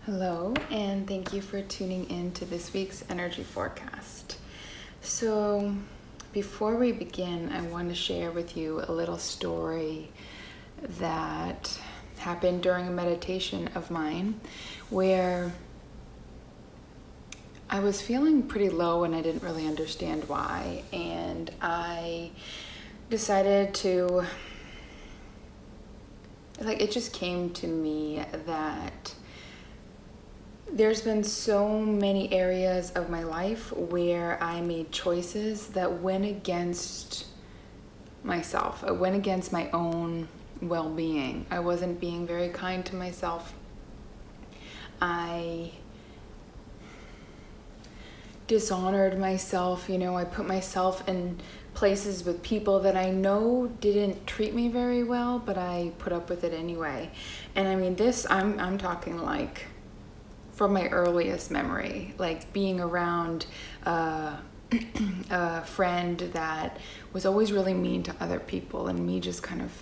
Hello, and thank you for tuning in to this week's energy forecast. So, before we begin, I want to share with you a little story that happened during a meditation of mine where I was feeling pretty low and I didn't really understand why. And I decided to, it just came to me that there's been so many areas of my life where I made choices that went against myself. I went against my own well-being. I wasn't being very kind to myself. I dishonored myself. I put myself in places with people that I know didn't treat me very well, but I put up with it anyway. And I mean, I'm talking like from my earliest memory, like being around a friend that was always really mean to other people, and me just kind of,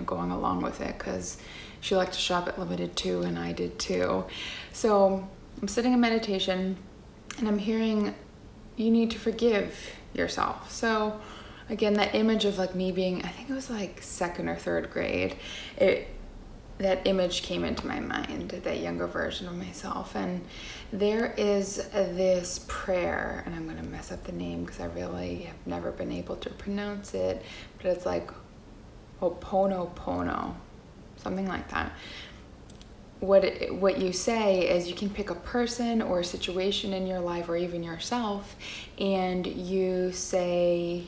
going along with it because she liked to shop at Limited too, and I did too. So I'm sitting in meditation and I'm hearing, you need to forgive yourself. So again, that image of like me being, I think it was like second or third grade, that image came into my mind, that younger version of myself. And there is this prayer, and I'm going to mess up the name because I really have never been able to pronounce it, but it's like Ho'oponopono, something like that. What you say is you can pick a person or a situation in your life or even yourself, and you say,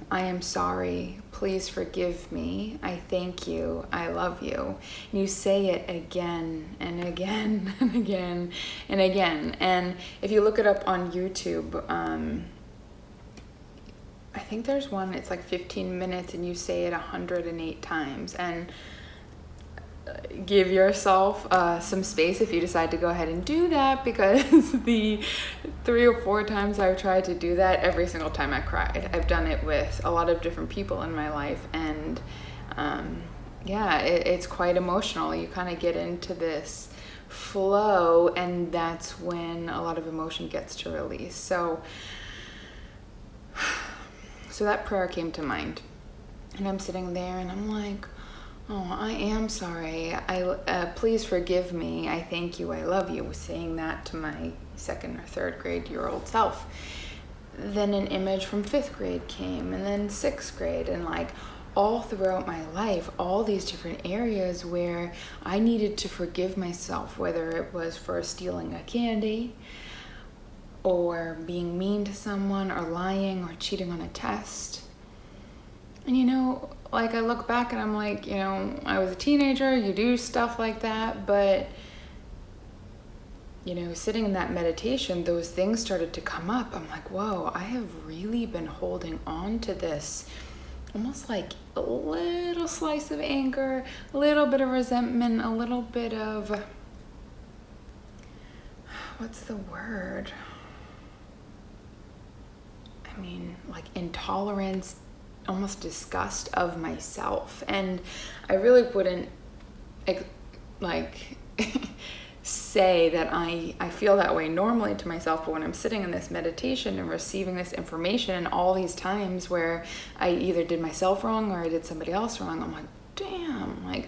I am sorry, please forgive me, I thank you, I love you. And you say it again and again and again and again. And if you look it up on YouTube, I think there's one, it's like 15 minutes and you say it 108 times. And give yourself some space if you decide to go ahead and do that, because the 3 or 4 times I've tried to do that, every single time I cried. I've done it with a lot of different people in my life, and it's quite emotional. You kind of get into this flow, and that's when a lot of emotion gets to release. So that prayer came to mind, and I'm sitting there and I'm like, oh, I am sorry. Please forgive me. I thank you. I love you. Saying that to my second or third grade-year-old self. Then an image from 5th grade came, and then 6th grade, and like all throughout my life, all these different areas where I needed to forgive myself, whether it was for stealing a candy or being mean to someone or lying or cheating on a test. And I look back and I'm like, I was a teenager, you do stuff like that, but, sitting in that meditation, those things started to come up. I'm like, whoa, I have really been holding on to this, almost like a little slice of anger, a little bit of resentment, a little bit of, what's the word? I mean, like intolerance, almost disgust of myself. And I really wouldn't say that I feel that way normally to myself, but when I'm sitting in this meditation and receiving this information, and all these times where I either did myself wrong or I did somebody else wrong, I'm like, damn, I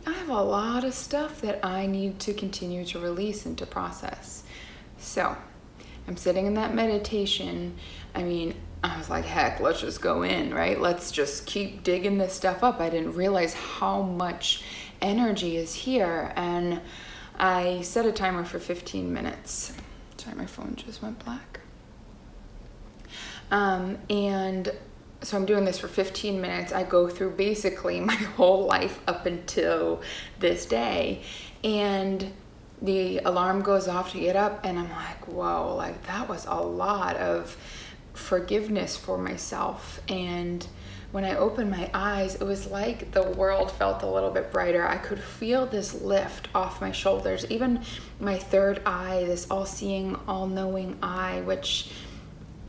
have a lot of stuff that I need to continue to release and to process. So I'm sitting in that meditation. I was like, heck, let's just go in, right? Let's just keep digging this stuff up. I didn't realize how much energy is here. And I set a timer for 15 minutes. Sorry, my phone just went black. And so I'm doing this for 15 minutes. I go through basically my whole life up until this day. And the alarm goes off to get up, and I'm like, whoa, that was a lot of forgiveness for myself. And when I opened my eyes, it was like the world felt a little bit brighter. I could feel this lift off my shoulders, even my third eye, this all-seeing, all-knowing eye, which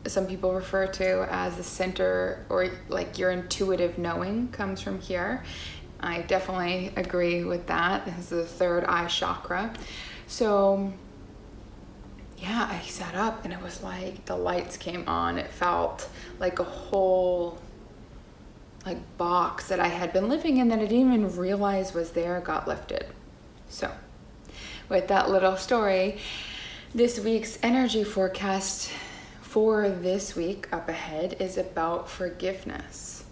some people refer to as the center, or like your intuitive knowing comes from here. I definitely agree with that. This is the third eye chakra. So yeah, I sat up and it was like the lights came on. It felt like a whole like box that I had been living in that I didn't even realize was there got lifted. So with that little story, this week's energy forecast for this week up ahead is about forgiveness.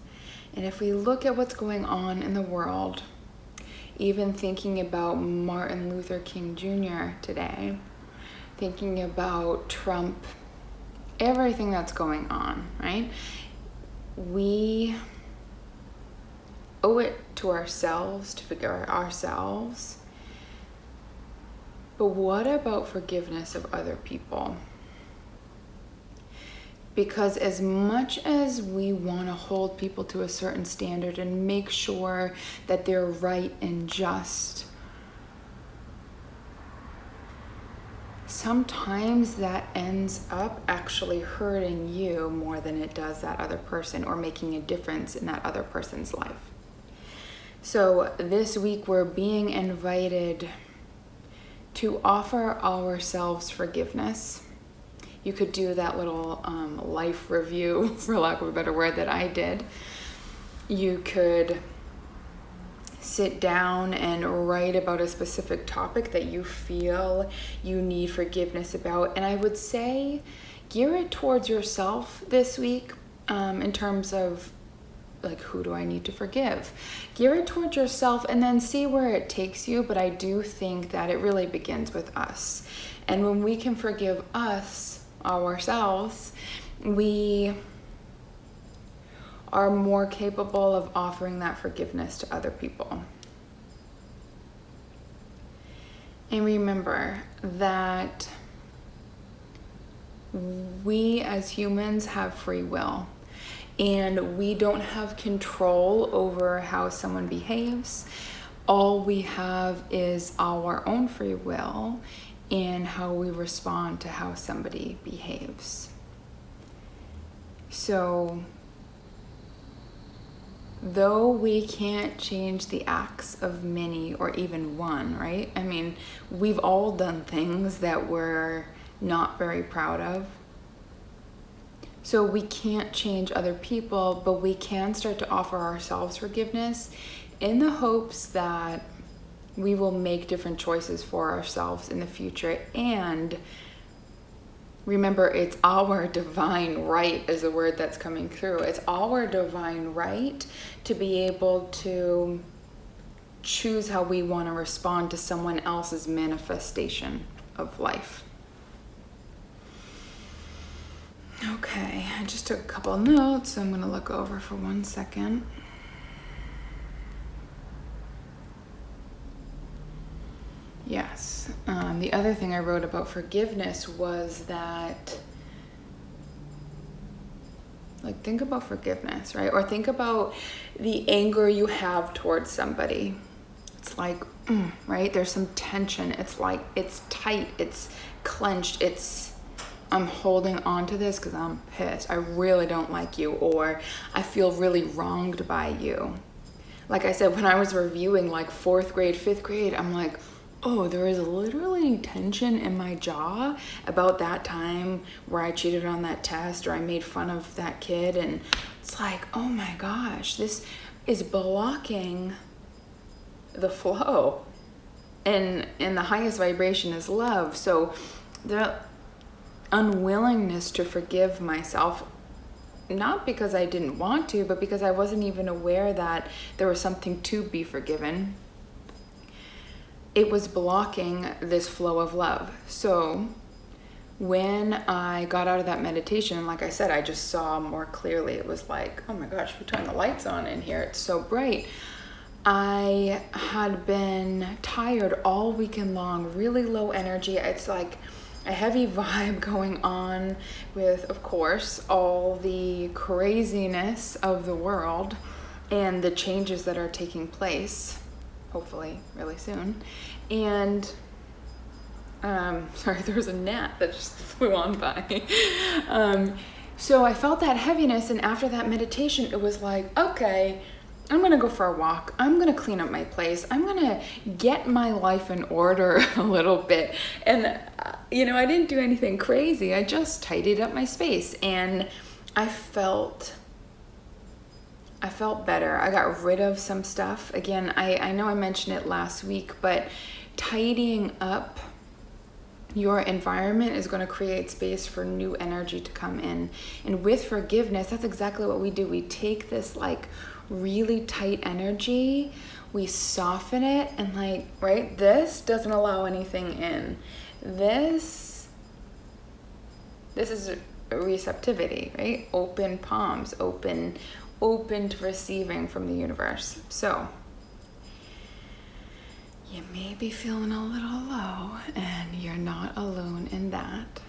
And if we look at what's going on in the world, even thinking about Martin Luther King Jr. today, thinking about Trump, everything that's going on, right? We owe it to ourselves to forgive ourselves. But what about forgiveness of other people? Because as much as we want to hold people to a certain standard and make sure that they're right and just, sometimes that ends up actually hurting you more than it does that other person, or making a difference in that other person's life. So this week we're being invited to offer ourselves forgiveness. You could do that little life review, for lack of a better word, that I did. You could sit down and write about a specific topic that you feel you need forgiveness about. And I would say gear it towards yourself this week, in terms of like, who do I need to forgive? Gear it towards yourself and then see where it takes you. But I do think that it really begins with us. And when we can forgive ourselves, we are more capable of offering that forgiveness to other people. And remember that we as humans have free will, and we don't have control over how someone behaves. All we have is our own free will and how we respond to how somebody behaves. So, though we can't change the acts of many or even one, right? I mean, we've all done things that we're not very proud of. So we can't change other people, but we can start to offer ourselves forgiveness in the hopes that we will make different choices for ourselves in the future. And remember, it's our divine right is the word that's coming through. It's our divine right to be able to choose how we want to respond to someone else's manifestation of life. Okay, I just took a couple of notes, so I'm going to look over for 1 second. Yes, the other thing I wrote about forgiveness was that, like, think about forgiveness, right? Or think about the anger you have towards somebody. It's like, right? There's some tension. It's like, it's tight, it's clenched, I'm holding on to this because I'm pissed. I really don't like you, or I feel really wronged by you. Like I said, when I was reviewing like 4th grade, 5th grade, I'm like, oh, there is literally tension in my jaw about that time where I cheated on that test or I made fun of that kid. And it's like, oh my gosh, this is blocking the flow. And the highest vibration is love. So the unwillingness to forgive myself, not because I didn't want to, but because I wasn't even aware that there was something to be forgiven. It was blocking this flow of love. So when I got out of that meditation, like I said, I just saw more clearly. It was like, oh my gosh, who turned the lights on in here? It's so bright. I had been tired all weekend long, really low energy. It's like a heavy vibe going on with, of course, all the craziness of the world and the changes that are taking place, hopefully really soon. And sorry, there was a gnat that just flew on by. So I felt that heaviness, and after that meditation, it was like, okay, I'm gonna go for a walk. I'm gonna clean up my place. I'm gonna get my life in order a little bit. And, I didn't do anything crazy. I just tidied up my space, and I felt better. I got rid of some stuff. Again, I know I mentioned it last week, but tidying up your environment is going to create space for new energy to come in. And with forgiveness, that's exactly what we do. We take this like really tight energy, we soften it, and right, this doesn't allow anything in. This is receptivity, right? Open palms, open to receiving from the universe. So you may be feeling a little low, and you're not alone in that.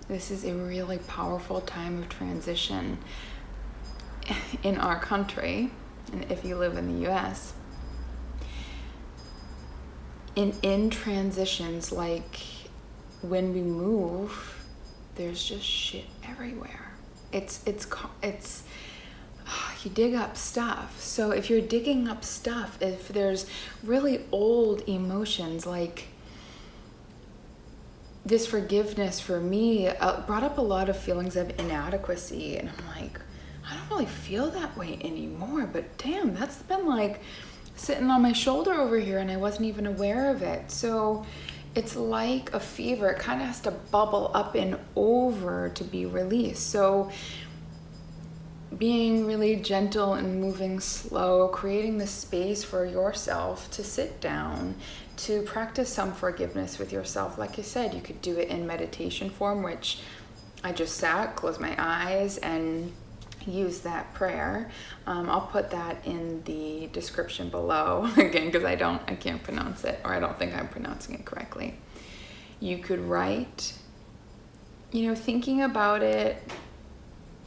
This is a really powerful time of transition in our country, and if you live in the US. In transitions, like when we move, there's just shit everywhere. It's you dig up stuff. So if you're digging up stuff, if there's really old emotions, like this forgiveness for me brought up a lot of feelings of inadequacy. And I'm like, I don't really feel that way anymore, but damn, that's been like sitting on my shoulder over here and I wasn't even aware of it. So it's like a fever. It kind of has to bubble up and over to be released. So being really gentle and moving slow, creating the space for yourself to sit down, to practice some forgiveness with yourself. Like I said, you could do it in meditation form, which I just sat, closed my eyes, and use that prayer. I'll put that in the description below, again, because I can't pronounce it, or I don't think I'm pronouncing it correctly. You could write, thinking about it.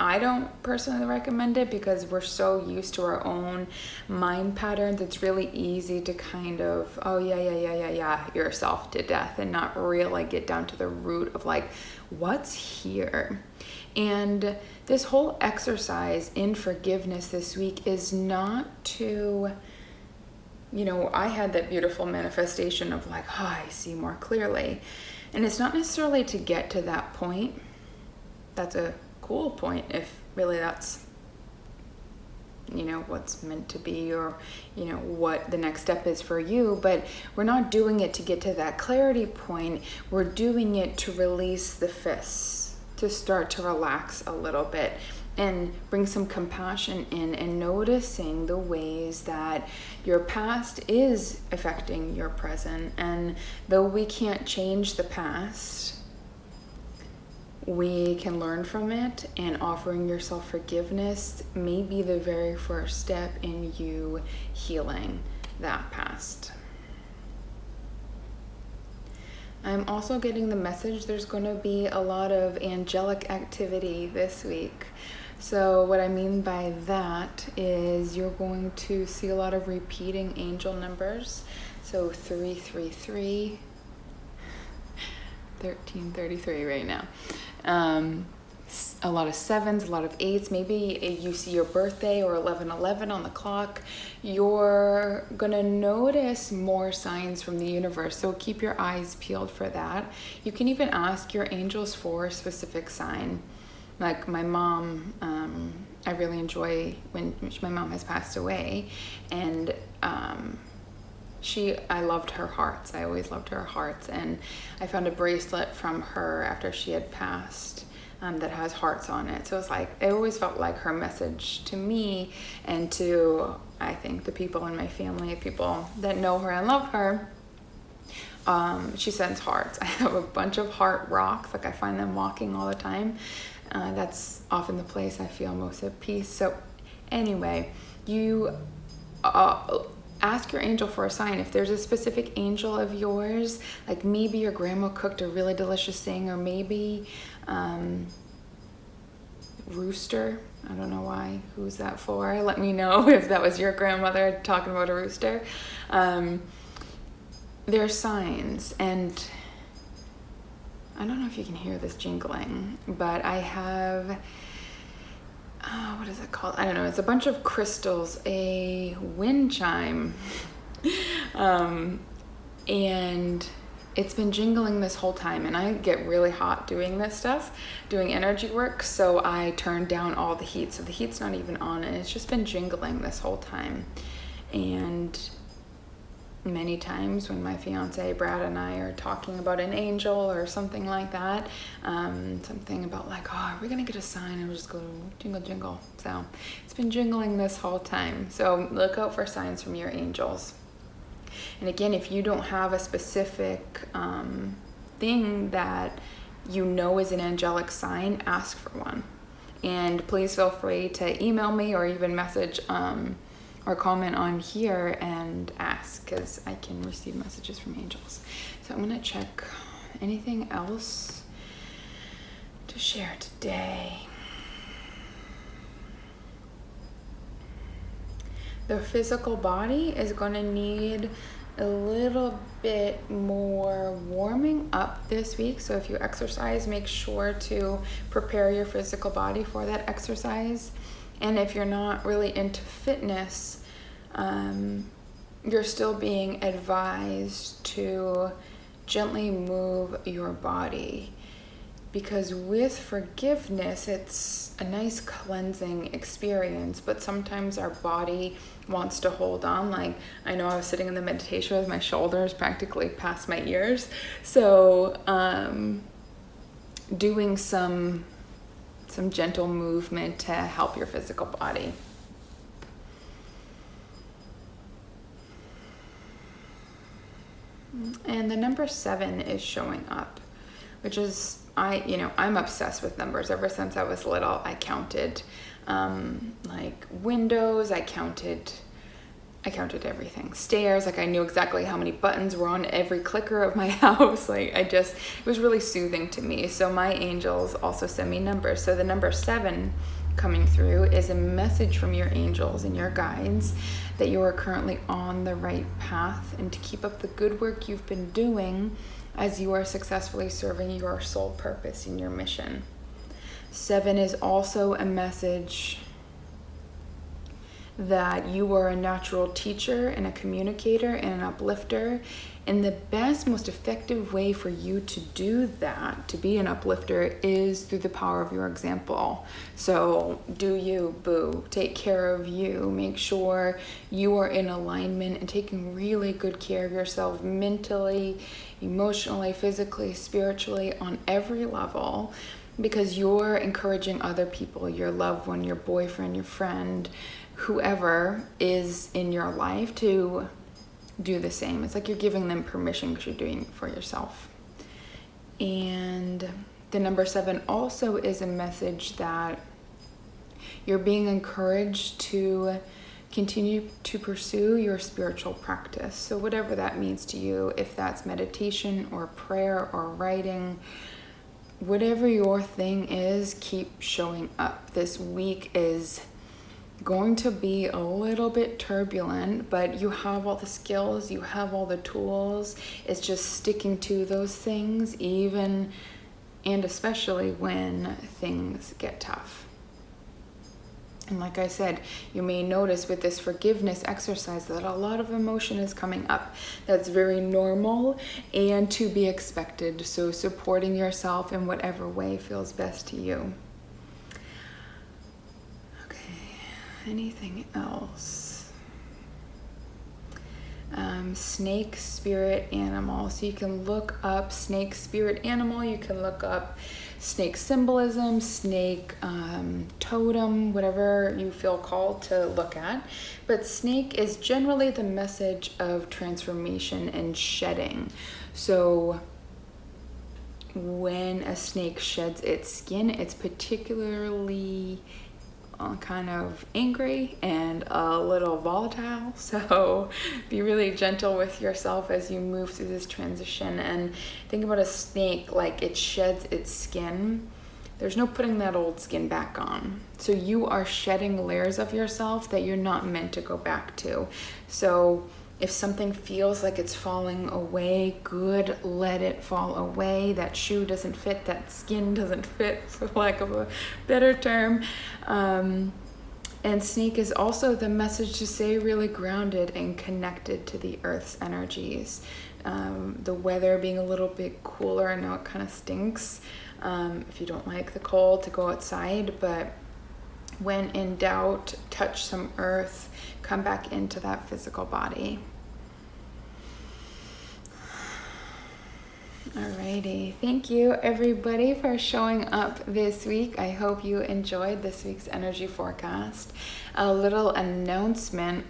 I don't personally recommend it because we're so used to our own mind patterns. It's really easy to kind of, yourself to death and not really get down to the root of like, what's here? And this whole exercise in forgiveness this week is not to, I had that beautiful manifestation of like, I see more clearly. And it's not necessarily to get to that point. That's a cool point if really that's what's meant to be, or what the next step is for you. But we're not doing it to get to that clarity point. We're doing it to release the fists, to start to relax a little bit and bring some compassion in, and noticing the ways that your past is affecting your present. And though we can't change the past, we can learn from it, and offering yourself forgiveness may be the very first step in you healing that past. I'm also getting the message there's going to be a lot of angelic activity this week. So what I mean by that is you're going to see a lot of repeating angel numbers. So 333, 1333 right now. A lot of sevens, a lot of eights. Maybe you see your birthday or 1111 on the clock. You're gonna notice more signs from the universe, so keep your eyes peeled for that. You can even ask your angels for a specific sign. Like my mom, I really enjoy when my mom has passed away, and I loved her hearts. I always loved her hearts, and I found a bracelet from her after she had passed that has hearts on it. So it always felt like her message to me and to, I think, the people in my family, people that know her and love her. She sends hearts. I have a bunch of heart rocks. I find them walking all the time. That's often the place I feel most at peace. So anyway, you ask your angel for a sign. If there's a specific angel of yours, like maybe your grandma cooked a really delicious thing, or maybe rooster. I don't know why. Who's that for? Let me know if that was your grandmother talking about a rooster. There are signs, and I don't know if you can hear this jingling, but I have what is it called? I don't know. It's a bunch of crystals, a wind chime. And it's been jingling this whole time, and I get really hot doing this stuff, doing energy work, so I turned down all the heat, so the heat's not even on, and it's just been jingling this whole time. And many times when my fiance Brad and I are talking about an angel or something like that, something about like, oh, are we gonna get a sign? And we'll just go jingle jingle. So it's been jingling this whole time. So look out for signs from your angels. And again, if you don't have a specific thing that you know is an angelic sign, ask for one. And please feel free to email me or even message or comment on here and ask, because I can receive messages from angels. So I'm going to check anything else to share today. The physical body is going to need a little bit more warming up this week. So if you exercise, make sure to prepare your physical body for that exercise. And if you're not really into fitness, you're still being advised to gently move your body. Because with forgiveness, it's a nice cleansing experience, but sometimes our body wants to hold on. Like, I know I was sitting in the meditation with my shoulders practically past my ears. So doing some gentle movement to help your physical body. And the number 7 is showing up, which is, I'm obsessed with numbers. Ever since I was little, I counted like windows, I counted everything. Stairs, like I knew exactly how many buttons were on every clicker of my house. It was really soothing to me. So my angels also send me numbers. So the number 7 coming through is a message from your angels and your guides that you are currently on the right path, and to keep up the good work you've been doing as you are successfully serving your soul purpose and your mission. 7 is also a message that you are a natural teacher and a communicator and an uplifter. And the best, most effective way for you to do that, to be an uplifter, is through the power of your example. So do you, boo. Take care of you. Make sure you are in alignment and taking really good care of yourself mentally, emotionally, physically, spiritually, on every level, because you're encouraging other people, your loved one, your boyfriend, your friend, whoever is in your life, to do the same. It's like you're giving them permission because you're doing it for yourself. And the number 7 also is a message that you're being encouraged to continue to pursue your spiritual practice. So whatever that means to you, if that's meditation or prayer or writing, whatever your thing is, keep showing up. This week is going to be a little bit turbulent, but you have all the skills, you have all the tools. It's just sticking to those things, even and especially when things get tough. And like I said, you may notice with this forgiveness exercise that a lot of emotion is coming up. That's very normal and to be expected. So supporting yourself in whatever way feels best to you. Anything else? Snake spirit animal. So you can look up snake spirit animal. You can look up snake symbolism, snake totem, whatever you feel called to look at. But snake is generally the message of transformation and shedding. So when a snake sheds its skin, it's particularly kind of angry and a little volatile. So be really gentle with yourself as you move through this transition, and think about a snake like it sheds its skin. There's no putting that old skin back on. So you are shedding layers of yourself that you're not meant to go back to. So If something feels like it's falling away, good, let it fall away. That shoe doesn't fit, that skin doesn't fit, for lack of a better term. And sneak is also the message to stay really grounded and connected to the earth's energies. The weather being a little bit cooler, I know it kind of stinks if you don't like the cold to go outside, but when in doubt, touch some earth, come back into that physical body. Alrighty, thank you everybody for showing up this week. I hope you enjoyed this week's energy forecast. A little announcement.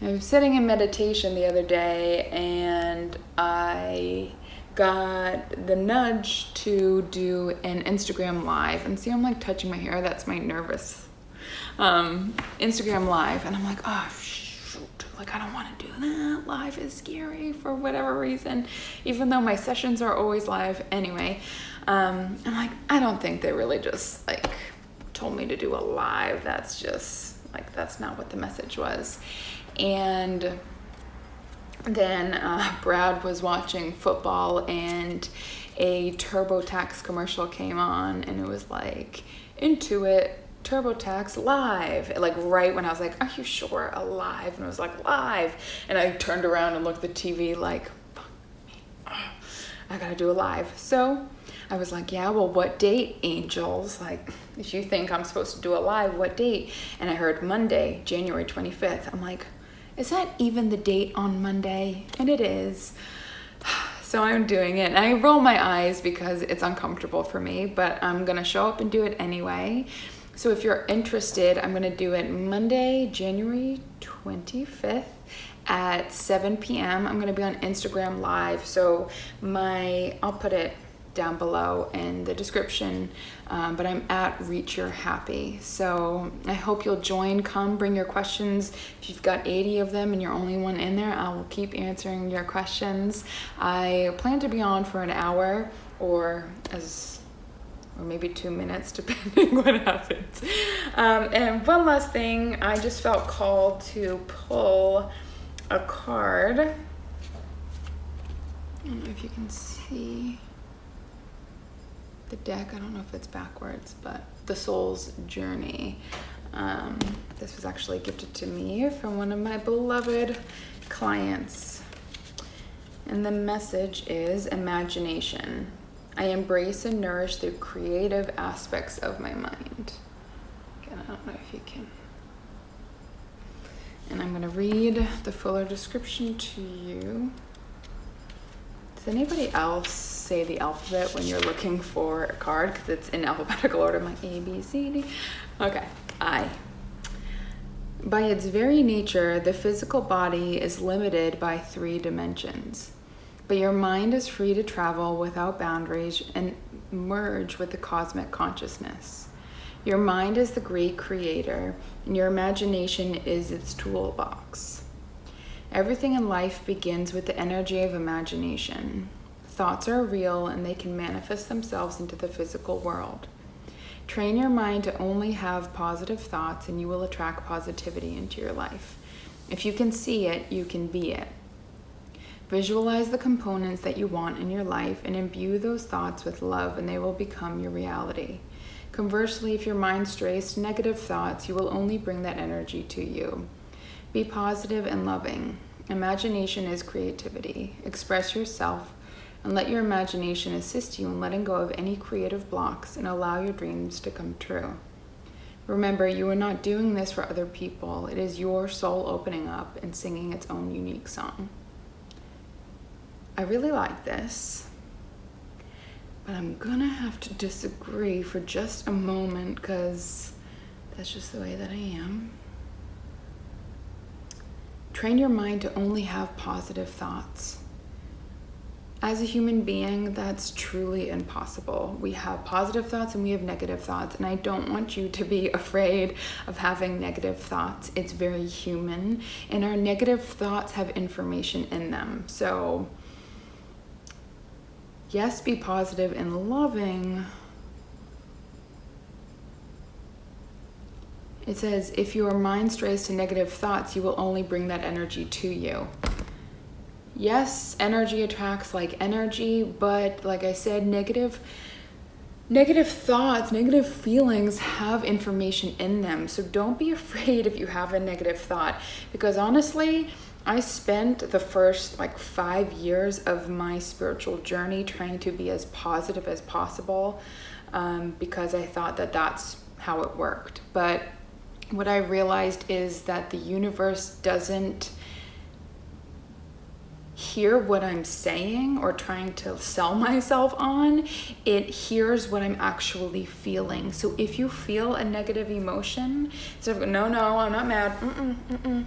I was sitting in meditation the other day and I got the nudge to do an Instagram live. And see, I'm like touching my hair, that's my nervous Instagram live. And I'm like, oh shoot, like I don't want to do that. Live is scary for whatever reason, even though my sessions are always live anyway. I'm like, I don't think they really just like told me to do a live. That's just like, that's not what the message was. And then Brad was watching football and a TurboTax commercial came on and it was like, Intuit TurboTax live, like right when I was like, are you sure alive? And it was like live, and I turned around and looked at the TV like, fuck me, I gotta do a live. So I was like, yeah, well, what date, angels? Like, if you think I'm supposed to do a live, what date? And I heard Monday, January 25th. I'm like, is that even the date on Monday? And it is. So I'm doing it. And I roll my eyes because it's uncomfortable for me, but I'm gonna show up and do it anyway. So if you're interested, I'm gonna do it Monday, January 25th at 7 p.m. I'm gonna be on Instagram Live. So I'll put it down below in the description, but I'm at Reach Your Happy. So I hope you'll join. Come, bring your questions. If you've got 80 of them and you're only one in there, I will keep answering your questions. I plan to be on for an hour or maybe 2 minutes, depending what happens. And one last thing, I just felt called to pull a card. I don't know if you can see the deck. I don't know if it's backwards, but the Soul's Journey. This was actually gifted to me from one of my beloved clients. And the message is imagination. I embrace and nourish the creative aspects of my mind. Again, I don't know if you can. And I'm going to read the fuller description to you. Does anybody else say the alphabet when you're looking for a card? Because it's in alphabetical order. I'm like A, B, C, D. Okay, I. By its very nature, the physical body is limited by 3 dimensions. But your mind is free to travel without boundaries and merge with the cosmic consciousness. Your mind is the great creator, and your imagination is its toolbox. Everything in life begins with the energy of imagination. Thoughts are real, and they can manifest themselves into the physical world. Train your mind to only have positive thoughts, and you will attract positivity into your life. If you can see it, you can be it. Visualize the components that you want in your life and imbue those thoughts with love, and they will become your reality. Conversely, if your mind strays to negative thoughts, you will only bring that energy to you. Be positive and loving. Imagination is creativity. Express yourself and let your imagination assist you in letting go of any creative blocks and allow your dreams to come true. Remember, you are not doing this for other people. It is your soul opening up and singing its own unique song. I really like this, but I'm gonna have to disagree for just a moment because that's just the way that I am. Train your mind to only have positive thoughts. As a human being, that's truly impossible. We have positive thoughts and we have negative thoughts, and I don't want you to be afraid of having negative thoughts. It's very human, and our negative thoughts have information in them. So yes, be positive and loving. It says, if your mind strays to negative thoughts, you will only bring that energy to you. Yes, energy attracts like energy, but like I said, negative thoughts, negative feelings have information in them. So don't be afraid if you have a negative thought, because honestly, I spent the first 5 years of my spiritual journey trying to be as positive as possible, because I thought that that's how it worked. But what I realized is that the universe doesn't hear what I'm saying or trying to sell myself on. It hears what I'm actually feeling. So if you feel a negative emotion, instead of no, I'm not mad,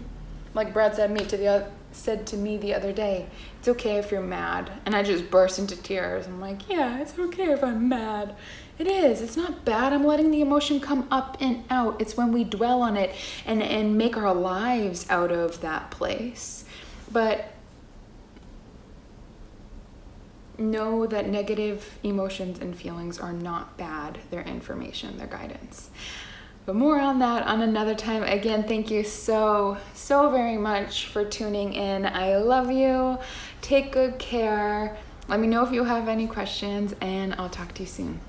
like Brad said to me the other day, it's okay if you're mad. And I just burst into tears. I'm like, yeah, it's okay if I'm mad. It is. It's not bad. I'm letting the emotion come up and out. It's when we dwell on it and make our lives out of that place. But know that negative emotions and feelings are not bad. They're information, they're guidance. But more on that on another time. Again, thank you so very much for tuning in. I love you. Take good care. Let me know if you have any questions, and I'll talk to you soon.